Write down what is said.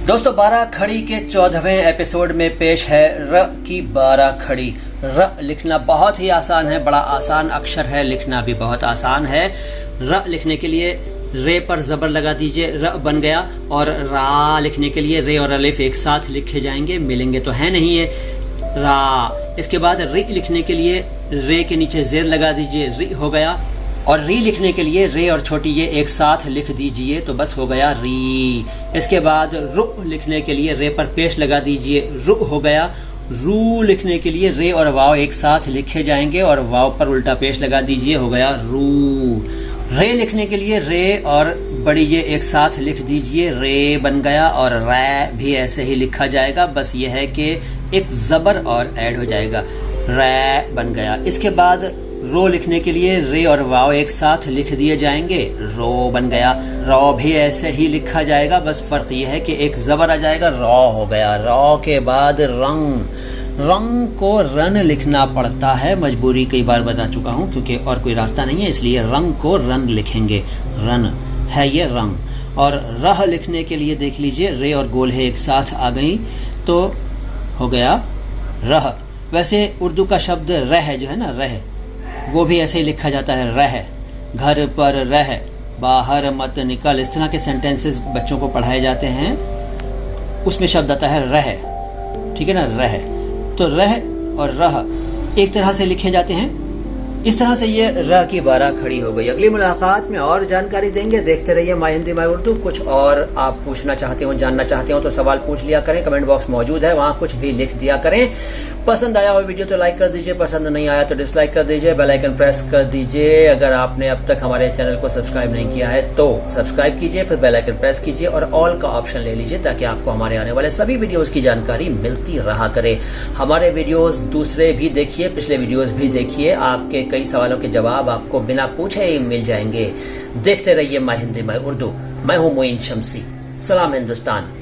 दोस्तों 12 खड़ी के 14वें एपिसोड में पेश है र की 12 खड़ी। र लिखना बहुत ही आसान है, बड़ा आसान अक्षर है, लिखना भी बहुत आसान है। र लिखने के लिए रे पर जबर लगा दीजिए, र बन गया। और रा लिखने के लिए रे और अलिफ एक साथ लिखे जाएंगे, मिलेंगे तो है नहीं है रा। इसके बाद री लिखने के लिए रे के नीचे जेर लगा दीजिए, री हो गया। और री लिखने के लिए रे और छोटी ये एक साथ लिख दीजिए तो बस हो गया री। इसके बाद रु लिखने के लिए रे पर पेश लगा दीजिए, रु हो गया। रू लिखने के लिए रे और वाव एक साथ लिखे जाएंगे और वाव पर उल्टा पेश लगा दीजिए, हो गया रू। रे लिखने के लिए रे और बड़ी ये एक साथ लिख दीजिए, रे बन गया। और रै भी ऐसे ही लिखा जाएगा, बस ये है कि एक जबर और ऐड हो जाएगा, रै बन गया। इसके बाद रो लिखने के लिए रे और वाव एक साथ लिख दिए जाएंगे, रो बन गया। रौ भी ऐसे ही लिखा जाएगा, बस फर्क यह है कि एक जबर आ जाएगा, रौ हो गया। रौ के बाद रंग, रंग को रन लिखना पड़ता है, मजबूरी कई बार बता चुका हूं, क्योंकि और कोई रास्ता नहीं है, इसलिए रंग को रन लिखेंगे, रन है ये रंग। और रह लिखने के लिए देख लीजिए रे और गोल्हे एक साथ आ गई तो हो गया रह। वैसे उर्दू का शब्द रह जो है ना, रह, वो भी ऐसे ही लिखा जाता है, रह। घर पर रह, बाहर मत निकल, इस तरह के सेंटेंसेस बच्चों को पढ़ाए जाते हैं, उसमें शब्द आता है रह, ठीक है ना, रह। तो रह और रह एक तरह से लिखे जाते हैं। इस तरह से ये र की 12 खड़ी हो गई। अगली मुलाकात में और जानकारी देंगे, देखते रहिए माय हिंदी माय उर्दू। कुछ और आप पूछना चाहते हो, जानना चाहते हो तो सवाल पूछ लिया करें, कमेंट बॉक्स मौजूद है, वहां कुछ भी लिख दिया करें। पसंद आया हो वीडियो तो लाइक कर दीजिए, पसंद नहीं आया तो डिसलाइक कर दीजिए, बेल आइकन प्रेस कर दीजिए। अगर आपने अब तक हमारे चैनल को सब्सक्राइब नहीं किया है तो सब्सक्राइब कीजिए, फिर बेल आइकन प्रेस कीजिए और ऑल का ऑप्शन ले लीजिए, ताकि आपको हमारे आने वाले सभी वीडियोस की जानकारी मिलती रहा करे। हमारे वीडियोस दूसरे भी देखिए, पिछले वीडियोस भी देखिए, आपके कई सवालों के जवाब आपको बिना पूछे ही मिल जाएंगे। देखते रहिए माय हिंदी माय उर्दू। मैं हूं मोइन शम्सी। सलाम हिंदुस्तान।